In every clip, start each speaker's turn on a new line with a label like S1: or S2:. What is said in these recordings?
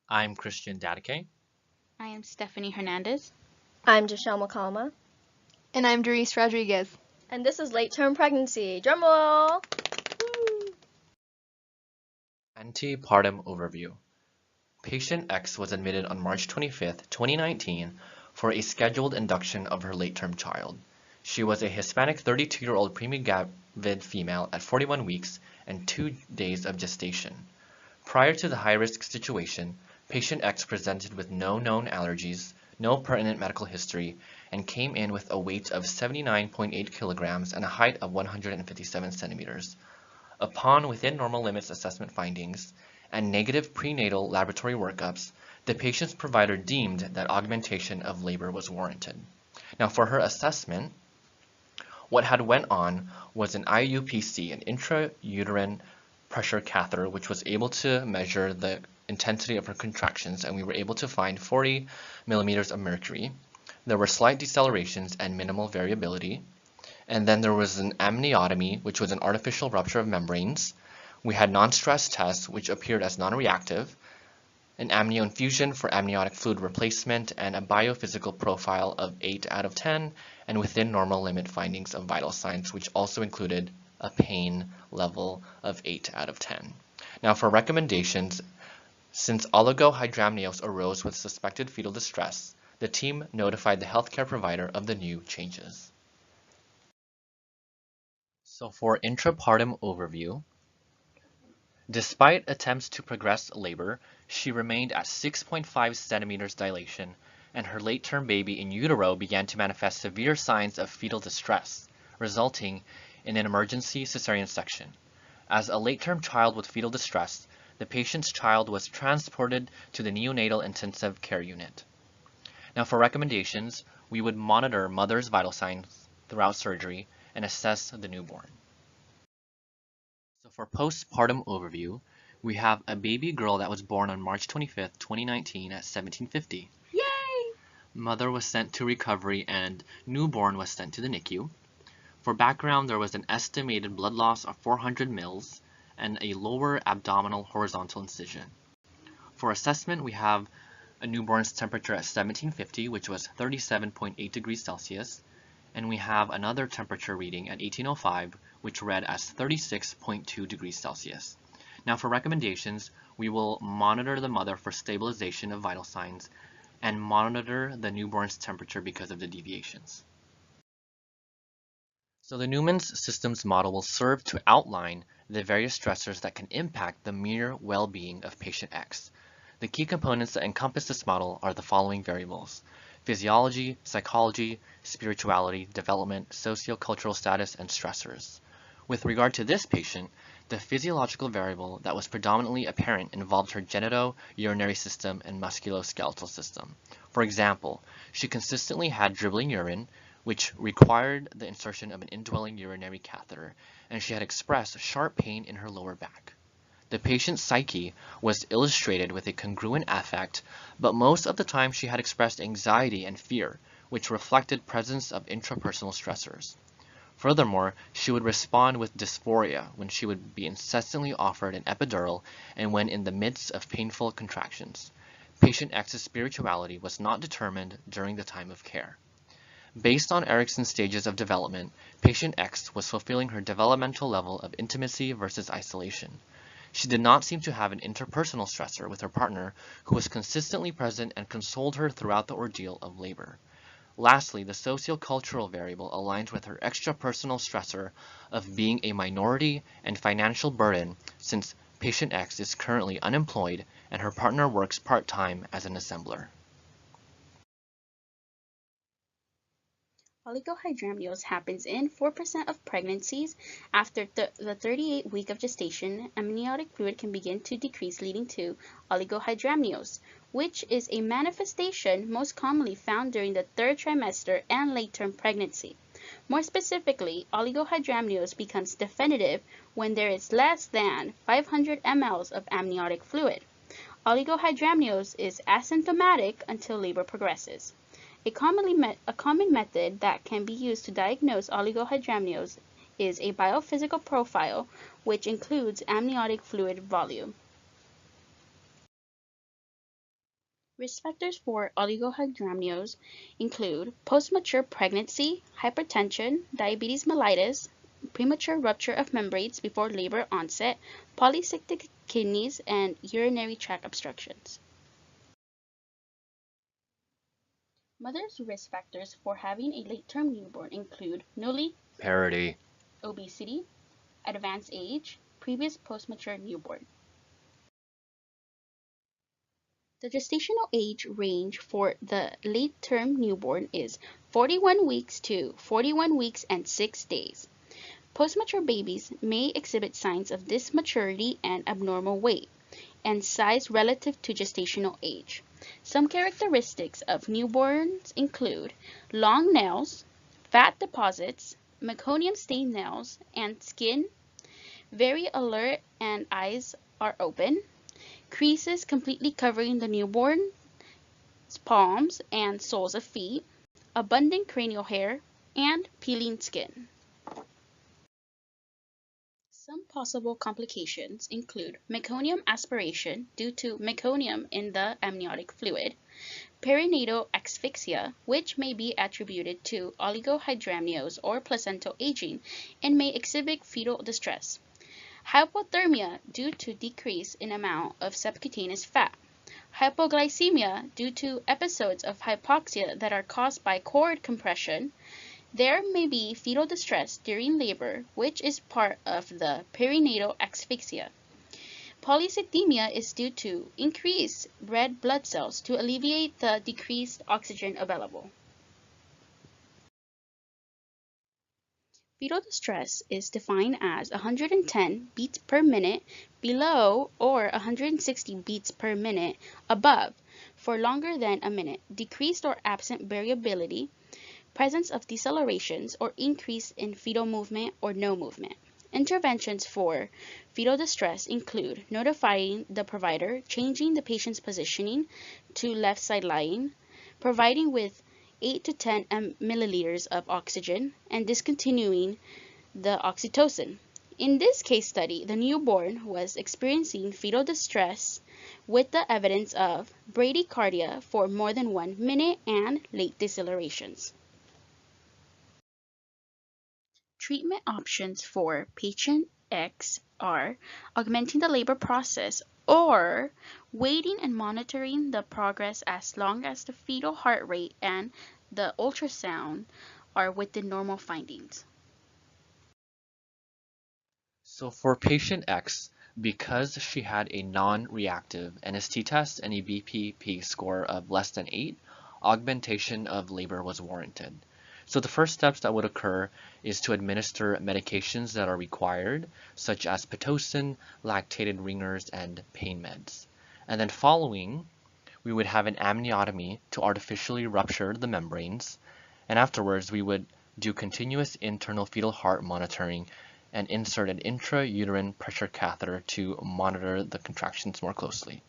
S1: I'm Christian Dadake.
S2: I am Stephanie Hernandez.
S3: I'm Jashelle McCalma.
S4: And I'm Doris Rodriguez.
S3: And this is Late Term Pregnancy. Drumroll!
S1: Antepartum Overview. Patient X was admitted on March 25, 2019 for a scheduled induction of her late-term child. She was a Hispanic 32-year-old premi-gravid female at 41 weeks and 2 days of gestation. Prior to the high-risk situation, patient X presented with no known allergies, no pertinent medical history, and came in with a weight of 79.8 kilograms and a height of 157 centimeters. Upon within normal limits assessment findings and negative prenatal laboratory workups, the patient's provider deemed that augmentation of labor was warranted. Now for her assessment, what had went on was an IUPC, an intrauterine pressure catheter, which was able to measure the intensity of her contractions, and we were able to find 40 millimeters of mercury. There were slight decelerations and minimal variability. And then there was an amniotomy, which was an artificial rupture of membranes. We had non-stress tests, which appeared as non-reactive, an amnioinfusion for amniotic fluid replacement, and a biophysical profile of 8 out of 10, and within normal limit findings of vital signs, which also included a pain level of 8 out of 10. Now for recommendations, since oligohydramnios arose with suspected fetal distress, the team notified the healthcare provider of the new changes. So for intrapartum overview, despite attempts to progress labor, she remained at 6.5 centimeters dilation, and her late-term baby in utero began to manifest severe signs of fetal distress, resulting in an emergency cesarean section. As a late-term child with fetal distress, the patient's child was transported to the neonatal intensive care unit. Now for recommendations, we would monitor mother's vital signs throughout surgery and assess the newborn. So for postpartum overview, we have a baby girl that was born on March 25th, 2019 at 1750.
S2: Yay!
S1: Mother was sent to recovery and newborn was sent to the NICU. For background, there was an estimated blood loss of 400 mils and a lower abdominal horizontal incision. For assessment, we have a newborn's temperature at 1750, which was 37.8 degrees Celsius, and we have another temperature reading at 1805, which read as 36.2 degrees Celsius. Now for recommendations, we will monitor the mother for stabilization of vital signs and monitor the newborn's temperature because of the deviations. So the Newman's systems model will serve to outline the various stressors that can impact the mere well-being of patient X. The key components that encompass this model are the following variables: physiology, psychology, spirituality, development, sociocultural status, and stressors. With regard to this patient, the physiological variable that was predominantly apparent involved her genitourinary system and musculoskeletal system. For example, she consistently had dribbling urine, which required the insertion of an indwelling urinary catheter, and she had expressed sharp pain in her lower back. The patient's psyche was illustrated with a congruent affect, but most of the time she had expressed anxiety and fear, which reflected presence of intrapersonal stressors. Furthermore, she would respond with dysphoria when she would be incessantly offered an epidural and when in the midst of painful contractions. Patient X's spirituality was not determined during the time of care. Based on Erickson's stages of development, patient X was fulfilling her developmental level of intimacy versus isolation. She did not seem to have an interpersonal stressor with her partner, who was consistently present and consoled her throughout the ordeal of labor. Lastly, the sociocultural variable aligns with her extrapersonal stressor of being a minority and financial burden, since patient X is currently unemployed and her partner works part-time as an assembler.
S2: Oligohydramnios happens in 4% of pregnancies. After the 38th week of gestation, amniotic fluid can begin to decrease, leading to oligohydramnios, which is a manifestation most commonly found during the third trimester and late-term pregnancy. More specifically, oligohydramnios becomes definitive when there is less than 500 mL of amniotic fluid. Oligohydramnios is asymptomatic until labor progresses. A common method that can be used to diagnose oligohydramnios is a biophysical profile, which includes amniotic fluid volume. Risk factors for oligohydramnios include post-mature pregnancy, hypertension, diabetes mellitus, premature rupture of membranes before labor onset, polycystic kidneys, and urinary tract obstructions. Mother's risk factors for having a late-term newborn include newly
S1: Parity.
S2: obesity, advanced age, previous post-mature newborn. The gestational age range for the late-term newborn is 41 weeks to 41 weeks and 6 days. Post-mature babies may exhibit signs of this maturity and abnormal weight and size relative to gestational age. Some characteristics of newborns include long nails, fat deposits, meconium-stained nails, and skin very alert and eyes are open, creases completely covering the newborn's palms and soles of feet, abundant cranial hair, and peeling skin. Some possible complications include meconium aspiration due to meconium in the amniotic fluid, perinatal asphyxia, which may be attributed to oligohydramnios or placental aging and may exhibit fetal distress, hypothermia due to decrease in amount of subcutaneous fat, hypoglycemia due to episodes of hypoxia that are caused by cord compression. There may be fetal distress during labor, which is part of the perinatal asphyxia. Polycythemia is due to increased red blood cells to alleviate the decreased oxygen available. Fetal distress is defined as 110 beats per minute below or 160 beats per minute above for longer than a minute, decreased or absent variability, presence of decelerations or increase in fetal movement or no movement. Interventions for fetal distress include notifying the provider, changing the patient's positioning to left side lying, providing with 8 to 10 milliliters of oxygen, and discontinuing the oxytocin. In this case study, the newborn was experiencing fetal distress with the evidence of bradycardia for more than 1 minute and late decelerations. Treatment options for patient X are augmenting the labor process or waiting and monitoring the progress as long as the fetal heart rate and the ultrasound are within normal findings.
S1: So for patient X, because she had a non-reactive NST test and a BPP score of less than 8, augmentation of labor was warranted. So the first steps that would occur is to administer medications that are required, such as Pitocin, lactated ringers, and pain meds. And then following, we would have an amniotomy to artificially rupture the membranes, and afterwards we would do continuous internal fetal heart monitoring and insert an intrauterine pressure catheter to monitor the contractions more closely.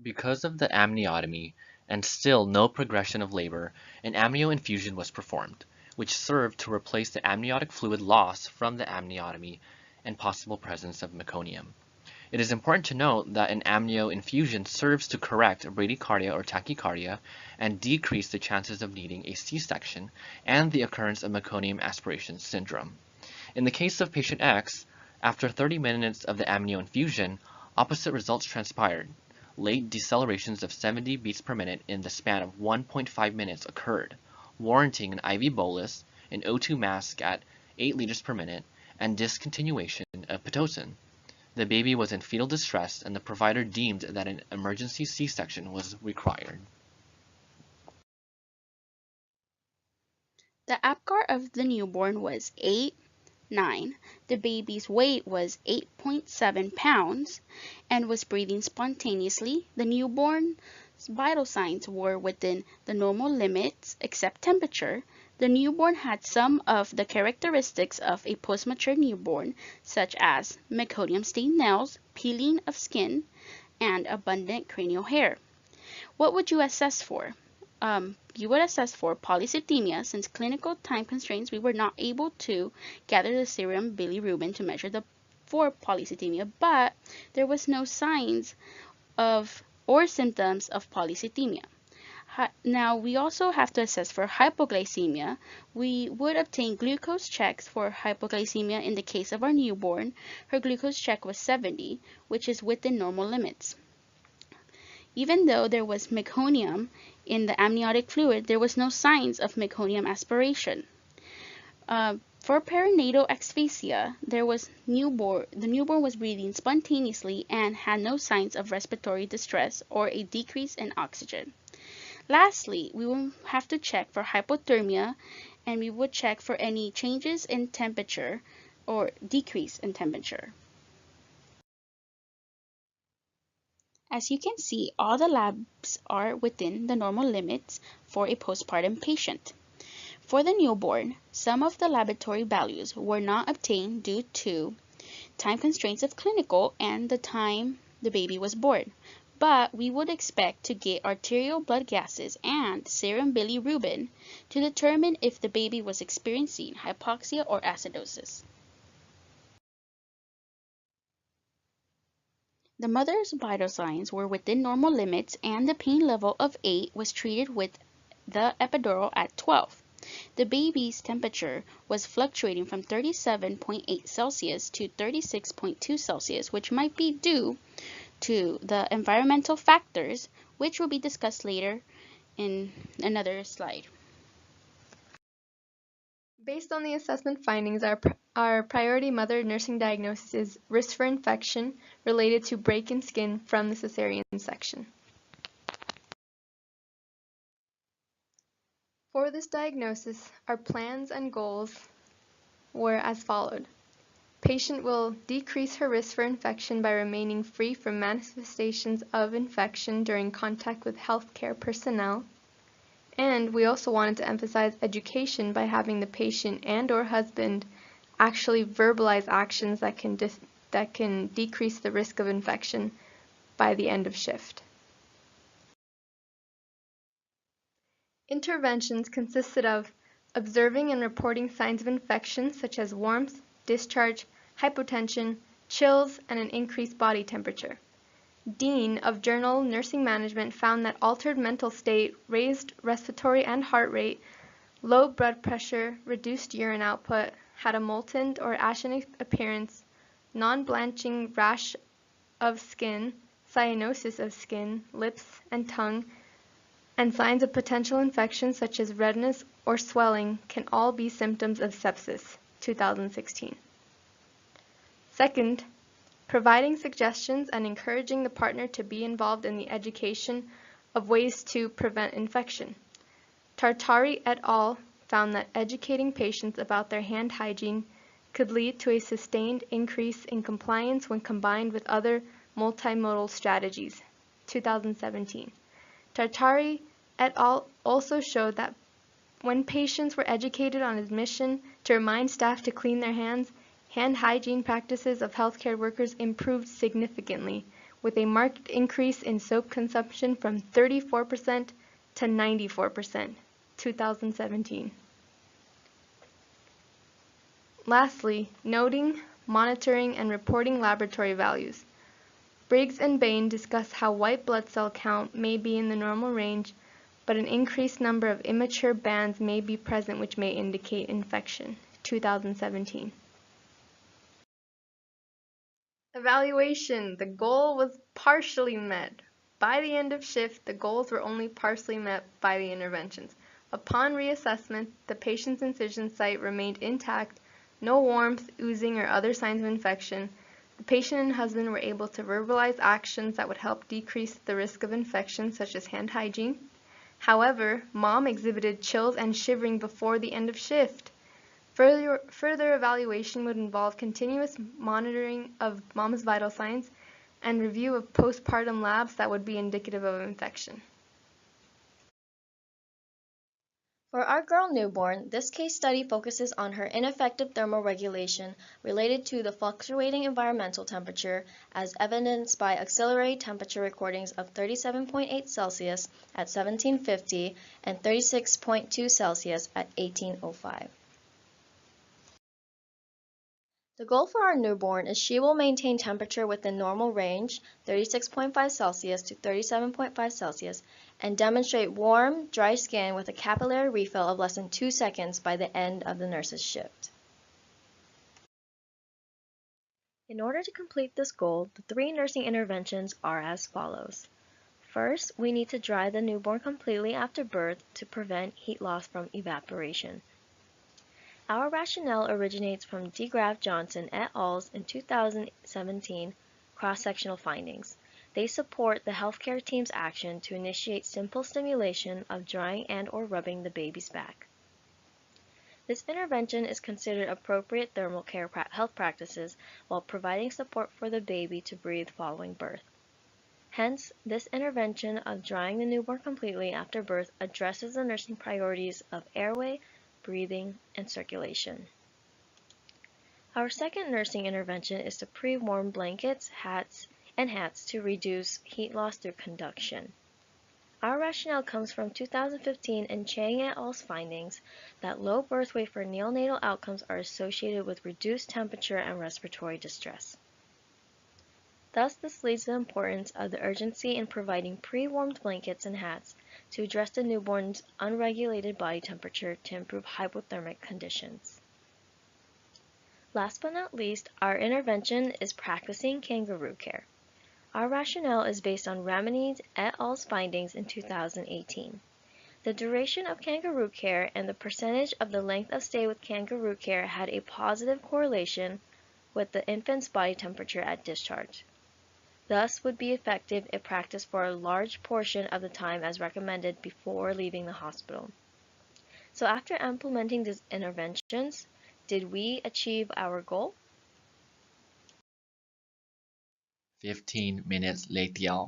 S1: Because of the amniotomy and still no progression of labor, an amnio infusion was performed, which served to replace the amniotic fluid loss from the amniotomy and possible presence of meconium. It is important to note that an amnio infusion serves to correct bradycardia or tachycardia and decrease the chances of needing a C-section and the occurrence of meconium aspiration syndrome. In the case of patient X, after 30 minutes of the amnio infusion, opposite results transpired. Late decelerations of 70 beats per minute in the span of 1.5 minutes occurred, warranting an IV bolus, an O2 mask at 8 liters per minute, and discontinuation of Pitocin. The baby was in fetal distress and the provider deemed that an emergency C-section was required.
S2: The APGAR of the newborn was 8.9. The baby's weight was 8.7 pounds and was breathing spontaneously. The newborn's vital signs were within the normal limits except temperature. The newborn had some of the characteristics of a postmature newborn, such as meconium-stained nails, peeling of skin, and abundant cranial hair. What would you assess for? You would assess for polycythemia. Since clinical time constraints, we were not able to gather the serum bilirubin to measure for polycythemia, but there was no signs of or symptoms of polycythemia. Now, we also have to assess for hypoglycemia. We would obtain glucose checks for hypoglycemia in the case of our newborn. Her glucose check was 70, which is within normal limits. Even though there was meconium in the amniotic fluid, there was no signs of meconium aspiration. For perinatal asphyxia, the newborn was breathing spontaneously and had no signs of respiratory distress or a decrease in oxygen. Lastly, we will have to check for hypothermia, and we would check for any changes in temperature or decrease in temperature. As you can see, all the labs are within the normal limits for a postpartum patient. For the newborn, some of the laboratory values were not obtained due to time constraints of clinical and the time the baby was born, but we would expect to get arterial blood gases and serum bilirubin to determine if the baby was experiencing hypoxia or acidosis. The mother's vital signs were within normal limits, and the pain level of 8 was treated with the epidural at 12. The baby's temperature was fluctuating from 37.8 Celsius to 36.2 Celsius, which might be due to the environmental factors, which will be discussed later in another slide.
S4: Based on the assessment findings, our priority mother nursing diagnosis is risk for infection related to break in skin from the cesarean section. For this diagnosis, our plans and goals were as followed. Patient will decrease her risk for infection by remaining free from manifestations of infection during contact with healthcare personnel. And we also wanted to emphasize education by having the patient and/or husband actually verbalize actions that can decrease the risk of infection by the end of shift. Interventions consisted of observing and reporting signs of infection such as warmth, discharge, hypotension, chills, and an increased body temperature. Dean of Journal Nursing Management found that altered mental state, raised respiratory and heart rate, low blood pressure, reduced urine output, had a molten or ashen appearance, non-blanching rash of skin, cyanosis of skin, lips, and tongue, and signs of potential infection such as redness or swelling can all be symptoms of sepsis, 2016. Second, providing suggestions and encouraging the partner to be involved in the education of ways to prevent infection. Tartari et al. Found that educating patients about their hand hygiene could lead to a sustained increase in compliance when combined with other multimodal strategies, 2017. Tartari et al. Also showed that when patients were educated on his mission to remind staff to clean their hands, hand hygiene practices of healthcare workers improved significantly, with a marked increase in soap consumption from 34% to 94%, 2017. Lastly, noting, monitoring, and reporting laboratory values. Briggs and Bain discuss how white blood cell count may be in the normal range, but an increased number of immature bands may be present which may indicate infection, 2017. Evaluation. The goal was partially met. By the end of shift, the goals were only partially met by the interventions. Upon reassessment, the patient's incision site remained intact, no warmth, oozing, or other signs of infection. The patient and husband were able to verbalize actions that would help decrease the risk of infection, such as hand hygiene. However, mom exhibited chills and shivering before the end of shift. Further evaluation would involve continuous monitoring of mom's vital signs and review of postpartum labs that would be indicative of infection.
S3: For our girl newborn, this case study focuses on her ineffective thermoregulation related to the fluctuating environmental temperature as evidenced by auxiliary temperature recordings of 37.8 Celsius at 1750 and 36.2 Celsius at 1805. The goal for our newborn is she will maintain temperature within normal range, 36.5 Celsius to 37.5 Celsius, and demonstrate warm, dry skin with a capillary refill of less than 2 seconds by the end of the nurse's shift. In order to complete this goal, the 3 nursing interventions are as follows. First, we need to dry the newborn completely after birth to prevent heat loss from evaporation. Our rationale originates from DeGraff Johnson et al.'s in 2017 cross-sectional findings. They support the healthcare team's action to initiate simple stimulation of drying and/or rubbing the baby's back. This intervention is considered appropriate thermal care health practices while providing support for the baby to breathe following birth. Hence, this intervention of drying the newborn completely after birth addresses the nursing priorities of airway, breathing, and circulation. Our second nursing intervention is to pre-warm blankets, hats to reduce heat loss through conduction. Our rationale comes from 2015 and Chang et al.'s findings that low birth weight for neonatal outcomes are associated with reduced temperature and respiratory distress. Thus, this leads to the importance of the urgency in providing pre-warmed blankets and hats to address the newborn's unregulated body temperature to improve hypothermic conditions. Last but not least, our intervention is practicing kangaroo care. Our rationale is based on Ramani et al.'s findings in 2018. The duration of kangaroo care and the percentage of the length of stay with kangaroo care had a positive correlation with the infant's body temperature at discharge. Thus would be effective if practiced for a large portion of the time as recommended before leaving the hospital. So after implementing these interventions, did we achieve our goal?
S1: 15 minutes later.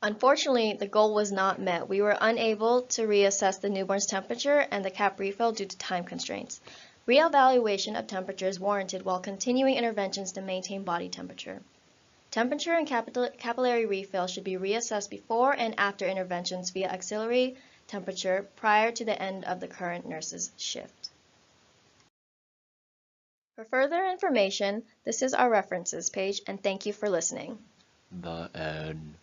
S3: Unfortunately, the goal was not met. We were unable to reassess the newborn's temperature and the cap refill due to time constraints. Reevaluation of temperature is warranted while continuing interventions to maintain body temperature. Temperature and capillary refill should be reassessed before and after interventions via auxiliary temperature prior to the end of the current nurse's shift. For further information, this is our references page, and thank you for listening.
S1: The end.